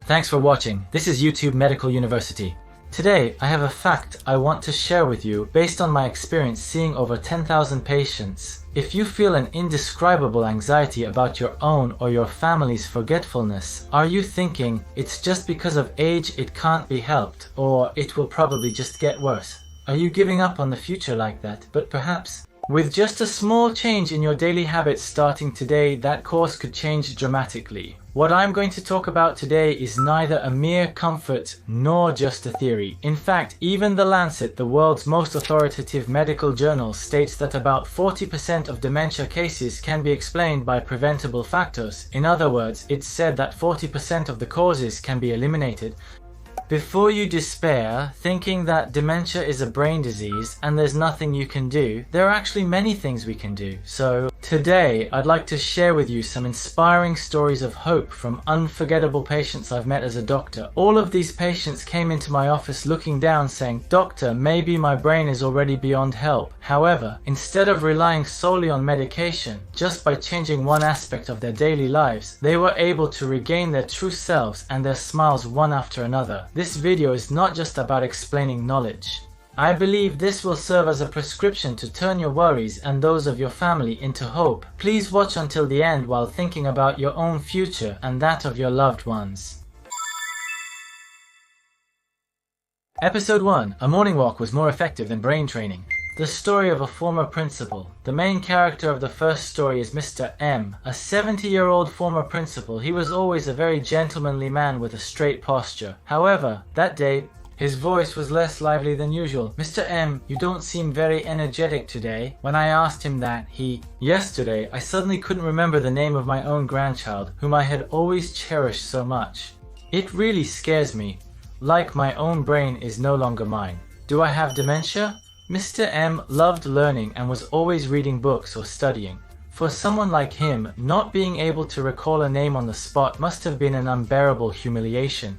Thanks for watching. This is YouTube Medical University. Today, I have a fact I want to share with you based on my experience seeing over 10,000 patients. If you feel an indescribable anxiety about your own or your family's forgetfulness, are you thinking it's just because of age it can't be helped, or it will probably just get worse? Are you giving up on the future like that? But perhaps, with just a small change in your daily habits starting today, that course could change dramatically. What I'm going to talk about today is neither a mere comfort nor just a theory. In fact, even The Lancet, the world's most authoritative medical journal, states that about 40% of dementia cases can be explained by preventable factors. In other words, it's said that 40% of the causes can be eliminated. Before you despair, thinking that dementia is a brain disease and there's nothing you can do, there are actually many things we can do. So today, I'd like to share with you some inspiring stories of hope from unforgettable patients I've met as a doctor. All of these patients came into my office looking down saying, "Doctor, maybe my brain is already beyond help." However, instead of relying solely on medication, just by changing one aspect of their daily lives, they were able to regain their true selves and their smiles one after another. This video is not just about explaining knowledge. I believe this will serve as a prescription to turn your worries and those of your family into hope. Please watch until the end while thinking about your own future and that of your loved ones. Episode 1. A morning walk was more effective than brain training. The story of a former principal. The main character of the first story is Mr. M, a 70-year-old former principal. He was always a very gentlemanly man with a straight posture. However, that day, his voice was less lively than usual. "Mr. M, you don't seem very energetic today." When I asked him that, "Yesterday, I suddenly couldn't remember the name of my own grandchild, whom I had always cherished so much. It really scares me, like my own brain is no longer mine. Do I have dementia?" Mr. M loved learning and was always reading books or studying. For someone like him, not being able to recall a name on the spot must have been an unbearable humiliation.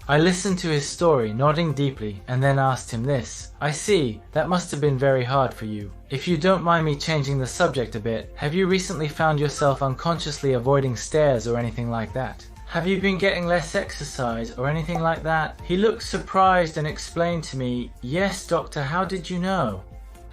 I listened to his story, nodding deeply, and then asked him this. "I see, that must have been very hard for you. If you don't mind me changing the subject a bit, have you recently found yourself unconsciously avoiding stairs or anything like that? Have you been getting less exercise or anything like that?" He looked surprised and explained to me, "Yes, doctor, how did you know?"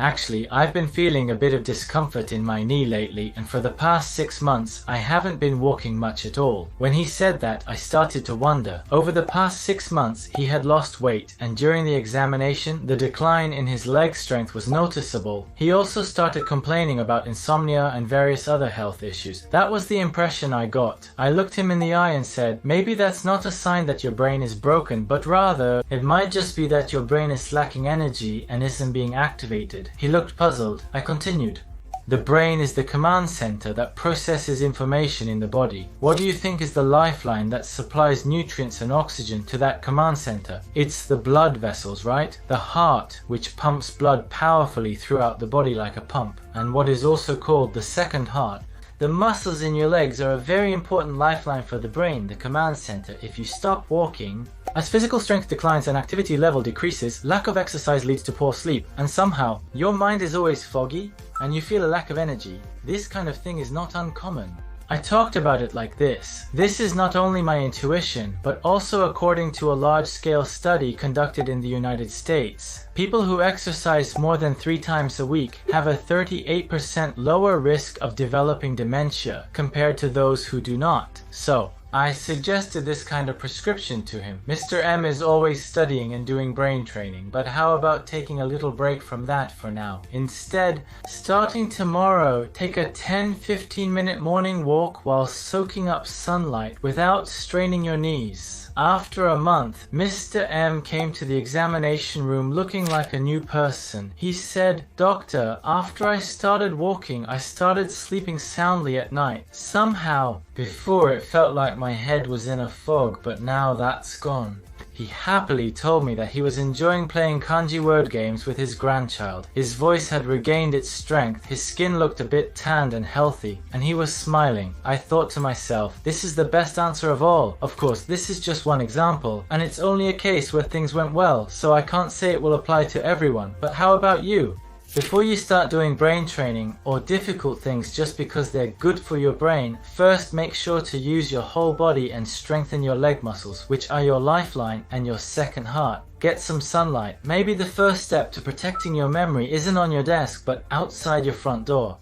"Actually, I've been feeling a bit of discomfort in my knee lately, and for the past 6 months, I haven't been walking much at all." When he said that, I started to wonder. Over the past 6 months, he had lost weight, and during the examination, the decline in his leg strength was noticeable. He also started complaining about insomnia and various other health issues. That was the impression I got. I looked him in the eye and said, "Maybe that's not a sign that your brain is broken, but rather, it might just be that your brain is lacking energy and isn't being activated." He looked puzzled. I continued. "The brain is the command center that processes information in the body. What do you think is the lifeline that supplies nutrients and oxygen to that command center? It's the blood vessels, right? The heart, which pumps blood powerfully throughout the body like a pump, and what is also called the second heart. The muscles in your legs are a very important lifeline for the brain, the command center. If you stop walking..." As physical strength declines and activity level decreases, lack of exercise leads to poor sleep, and somehow, your mind is always foggy, and you feel a lack of energy. This kind of thing is not uncommon. I talked about it like this. This is not only my intuition, but also according to a large-scale study conducted in the United States. People who exercise more than 3 times a week have a 38% lower risk of developing dementia compared to those who do not. So, I suggested this kind of prescription to him. Mr. M is always studying and doing brain training, but how about taking a little break from that for now? Instead, starting tomorrow, take a 10-15 minute morning walk while soaking up sunlight without straining your knees. After a month, Mr. M came to the examination room looking like a new person. He said, "Doctor, after I started walking, I started sleeping soundly at night. Somehow, before it felt like my head was in a fog, but now that's gone." He happily told me that he was enjoying playing kanji word games with his grandchild. His voice had regained its strength, his skin looked a bit tanned and healthy, and he was smiling. I thought to myself, this is the best answer of all. Of course, this is just one example, and it's only a case where things went well, so I can't say it will apply to everyone. But how about you? Before you start doing brain training or difficult things just because they're good for your brain, first make sure to use your whole body and strengthen your leg muscles, which are your lifeline and your second heart. Get some sunlight. Maybe the first step to protecting your memory isn't on your desk but outside your front door.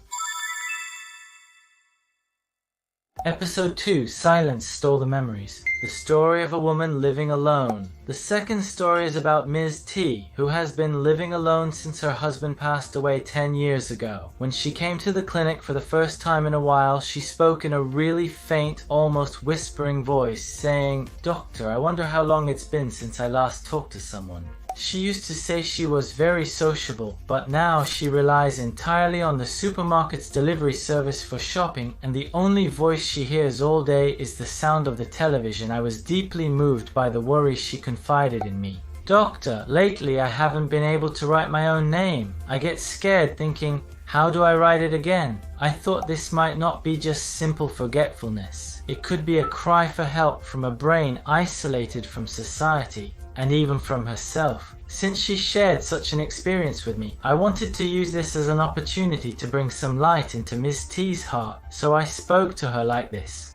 Episode 2, Silence Stole the Memories. The story of a woman living alone. The second story is about Ms. T, who has been living alone since her husband passed away 10 years ago. When she came to the clinic for the first time in a while, she spoke in a really faint, almost whispering voice, saying, "Doctor, I wonder how long it's been since I last talked to someone." She used to say she was very sociable, but now she relies entirely on the supermarket's delivery service for shopping, and the only voice she hears all day is the sound of the television. I was deeply moved by the worry she confided in me. "Doctor, lately I haven't been able to write my own name. I get scared thinking, how do I write it again? I thought this might not be just simple forgetfulness. It could be a cry for help from a brain isolated from society, and even from herself. Since she shared such an experience with me, I wanted to use this as an opportunity to bring some light into Miss T's heart, so I spoke to her like this.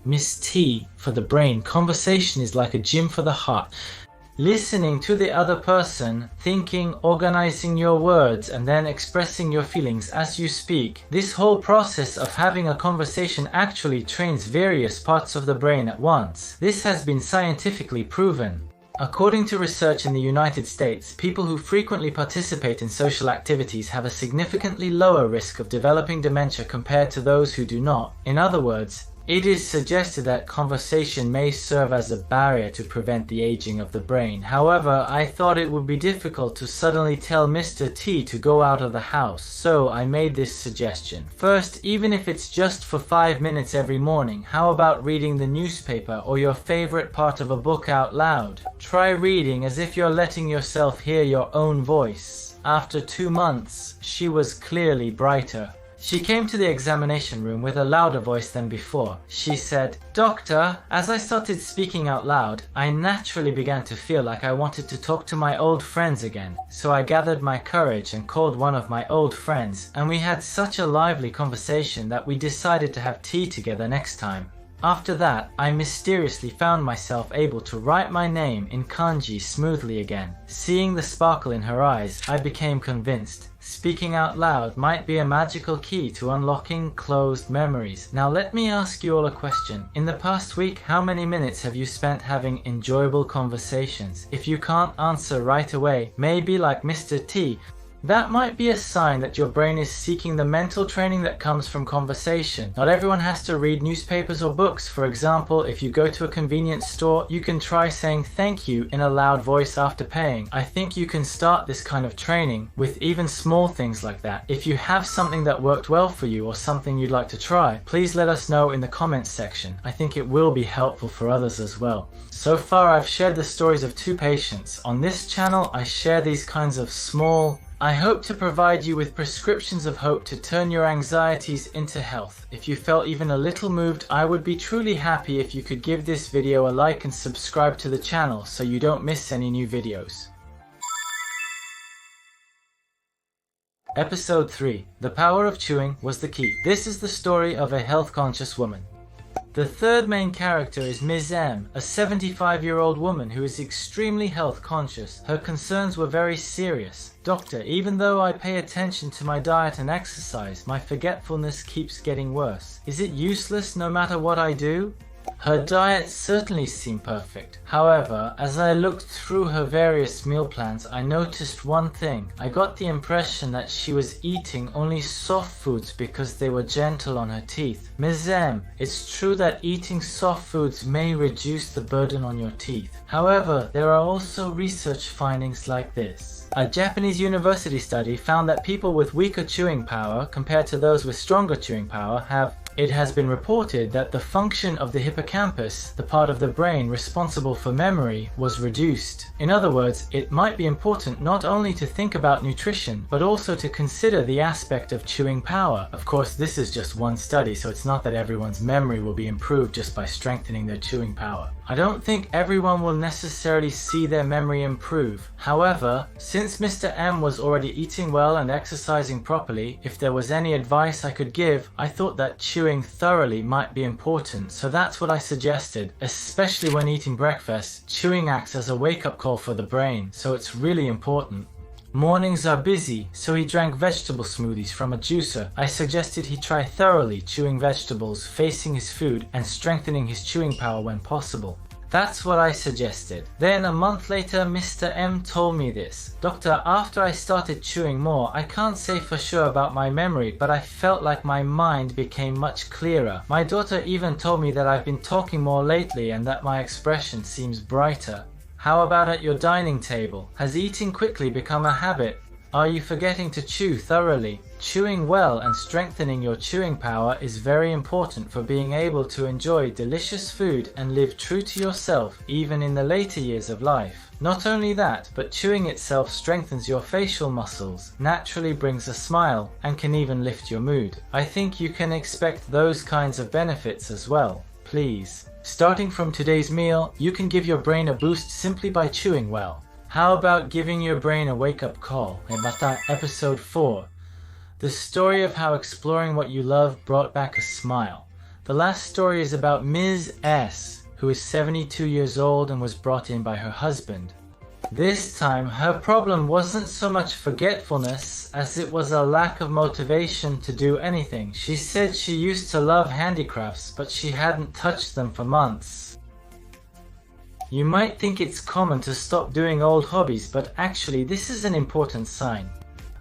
Miss T, for the brain, conversation is like a gym for the heart. Listening to the other person, thinking, organizing your words, and then expressing your feelings as you speak. This whole process of having a conversation actually trains various parts of the brain at once. This has been scientifically proven. According to research in the United States, people who frequently participate in social activities have a significantly lower risk of developing dementia compared to those who do not. In other words, it is suggested that conversation may serve as a barrier to prevent the aging of the brain. However, I thought it would be difficult to suddenly tell Mr. T to go out of the house, so I made this suggestion. First, even if it's just for 5 minutes every morning, how about reading the newspaper or your favorite part of a book out loud? Try reading as if you're letting yourself hear your own voice. After 2 months, she was clearly brighter. She came to the examination room with a louder voice than before. She said, "Doctor, as I started speaking out loud, I naturally began to feel like I wanted to talk to my old friends again. So I gathered my courage and called one of my old friends, and we had such a lively conversation that we decided to have tea together next time. After that, I mysteriously found myself able to write my name in kanji smoothly again. Seeing the sparkle in her eyes, I became convinced. Speaking out loud might be a magical key to unlocking closed memories. Now let me ask you all a question. In the past week, how many minutes have you spent having enjoyable conversations? If you can't answer right away, maybe like Mr. T, that might be a sign that your brain is seeking the mental training that comes from conversation. Not everyone has to read newspapers or books. For example, if you go to a convenience store, you can try saying thank you in a loud voice after paying. I think you can start this kind of training with even small things like that. If you have something that worked well for you or something you'd like to try, please let us know in the comments section. I think it will be helpful for others as well. So far, I've shared the stories of 2 patients. On this channel, I share these kinds of small, I hope to provide you with prescriptions of hope to turn your anxieties into health. If you felt even a little moved, I would be truly happy if you could give this video a like and subscribe to the channel so you don't miss any new videos. Episode 3. The power of chewing was the key. This is the story of a health-conscious woman. The third main character is Ms. M, a 75-year-old woman who is extremely health conscious. Her concerns were very serious. "Doctor, even though I pay attention to my diet and exercise, my forgetfulness keeps getting worse. Is it useless no matter what I do?" Her diet certainly seemed perfect. However, as I looked through her various meal plans, I noticed one thing. I got the impression that she was eating only soft foods because they were gentle on her teeth. Ms. M, it's true that eating soft foods may reduce the burden on your teeth. However, there are also research findings like this. A Japanese university study found that people with weaker chewing power compared to those with stronger chewing power it has been reported that the function of the hippocampus, the part of the brain responsible for memory, was reduced. In other words, it might be important not only to think about nutrition, but also to consider the aspect of chewing power. Of course, this is just one study, so it's not that everyone's memory will be improved just by strengthening their chewing power. I don't think everyone will necessarily see their memory improve. However, since Mr. M was already eating well and exercising properly, if there was any advice I could give, I thought that chewing thoroughly might be important, so that's what I suggested. Especially when eating breakfast, chewing acts as a wake-up call for the brain, so it's really important. Mornings are busy, so he drank vegetable smoothies from a juicer. I suggested he try thoroughly chewing vegetables, facing his food, and strengthening his chewing power when possible. That's what I suggested. Then a month later, Mr. M told me this. Doctor, after I started chewing more, I can't say for sure about my memory, but I felt like my mind became much clearer. My daughter even told me that I've been talking more lately and that my expression seems brighter. How about at your dining table? Has eating quickly become a habit? Are you forgetting to chew thoroughly? Chewing well and strengthening your chewing power is very important for being able to enjoy delicious food and live true to yourself even in the later years of life. Not only that, but chewing itself strengthens your facial muscles, naturally brings a smile, and can even lift your mood. I think you can expect those kinds of benefits as well. Please. Starting from today's meal, you can give your brain a boost simply by chewing well. How about giving your brain a wake-up call? Mata Episode 4. The story of how exploring what you love brought back a smile. The last story is about Ms. S, who is 72 years old and was brought in by her husband. This time, her problem wasn't so much forgetfulness as it was a lack of motivation to do anything. She said she used to love handicrafts, but she hadn't touched them for months. You might think it's common to stop doing old hobbies, but actually this is an important sign.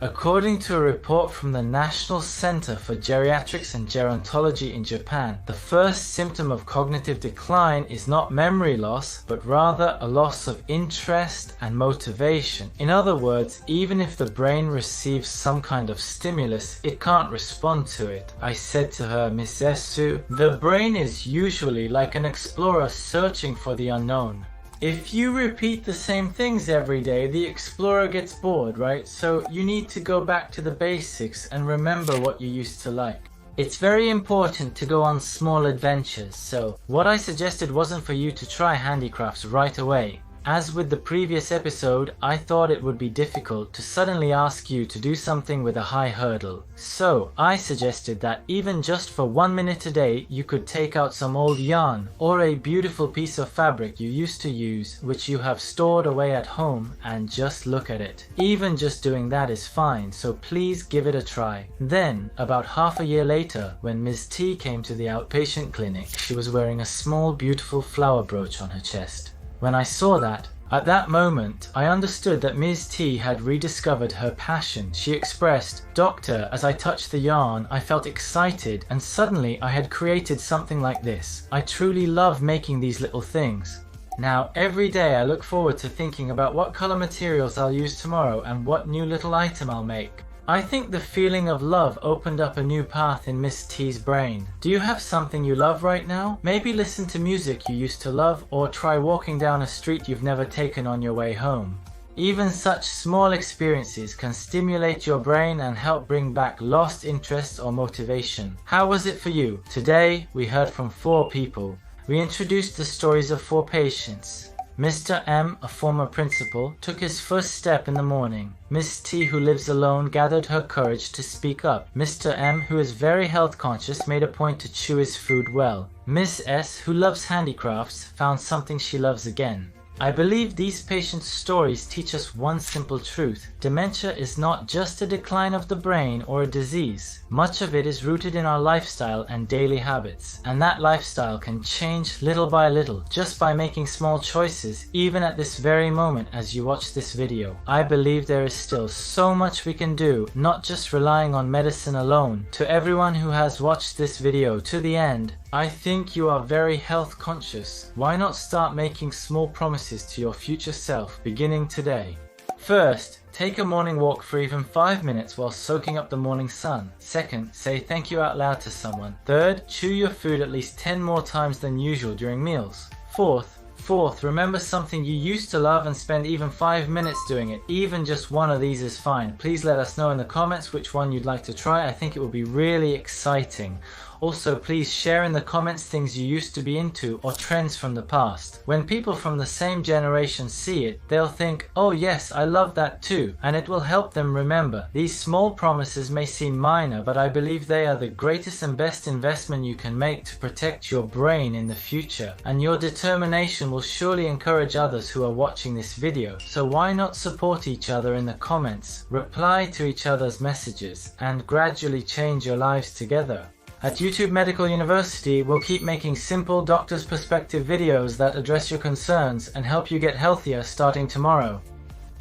According to a report from the National Center for Geriatrics and Gerontology in Japan, the first symptom of cognitive decline is not memory loss, but rather a loss of interest and motivation. In other words, even if the brain receives some kind of stimulus, it can't respond to it. I said to her, Miss Esu, the brain is usually like an explorer searching for the unknown. If you repeat the same things every day, the explorer gets bored, right? So you need to go back to the basics and remember what you used to like. It's very important to go on small adventures, so what I suggested wasn't for you to try handicrafts right away. As with the previous episode, I thought it would be difficult to suddenly ask you to do something with a high hurdle. So I suggested that even just for 1 minute a day, you could take out some old yarn or a beautiful piece of fabric you used to use, which you have stored away at home, and just look at it. Even just doing that is fine, so please give it a try. Then, about half a year later, when Ms. T came to the outpatient clinic, she was wearing a small beautiful flower brooch on her chest. When I saw that, at that moment, I understood that Ms. T had rediscovered her passion. She expressed, "Doctor, as I touched the yarn, I felt excited, and suddenly I had created something like this. I truly love making these little things." Now, every day I look forward to thinking about what color materials I'll use tomorrow and what new little item I'll make. I think the feeling of love opened up a new path in Miss T's brain. Do you have something you love right now? Maybe listen to music you used to love, or try walking down a street you've never taken on your way home. Even such small experiences can stimulate your brain and help bring back lost interest or motivation. How was it for you? Today, we heard from 4 people. We introduced the stories of 4 patients. Mr. M, a former principal, took his first step in the morning. Miss T, who lives alone, gathered her courage to speak up. Mr. M, who is very health conscious, made a point to chew his food well. Miss S, who loves handicrafts, found something she loves again. I believe these patients' stories teach us one simple truth. Dementia is not just a decline of the brain or a disease. Much of it is rooted in our lifestyle and daily habits. And that lifestyle can change little by little, just by making small choices, even at this very moment as you watch this video. I believe there is still so much we can do, not just relying on medicine alone. To everyone who has watched this video to the end, I think you are very health conscious. Why not start making small promises to your future self beginning today? First, take a morning walk for even 5 minutes while soaking up the morning sun. Second, say thank you out loud to someone. Third, chew your food at least 10 more times than usual during meals. Fourth, remember something you used to love and spend even 5 minutes doing it. Even just one of these is fine. Please let us know in the comments which one you'd like to try. I think it will be really exciting. Also, please share in the comments things you used to be into or trends from the past. When people from the same generation see it, they'll think, oh yes, I love that too, and it will help them remember. These small promises may seem minor, but I believe they are the greatest and best investment you can make to protect your brain in the future, and your determination will surely encourage others who are watching this video. So why not support each other in the comments, reply to each other's messages, and gradually change your lives together. At YouTube Medical University, we'll keep making simple doctor's perspective videos that address your concerns and help you get healthier starting tomorrow.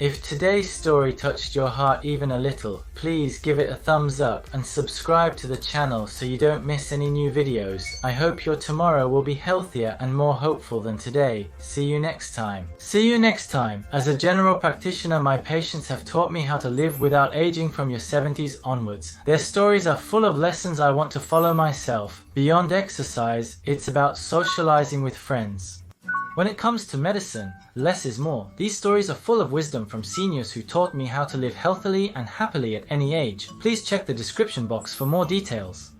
If today's story touched your heart even a little, please give it a thumbs up and subscribe to the channel so you don't miss any new videos. I hope your tomorrow will be healthier and more hopeful than today. See you next time. As a general practitioner, my patients have taught me how to live without aging from your 70s onwards. Their stories are full of lessons I want to follow myself. Beyond exercise, it's about socializing with friends. When it comes to medicine, less is more. These stories are full of wisdom from seniors who taught me how to live healthily and happily at any age. Please check the description box for more details.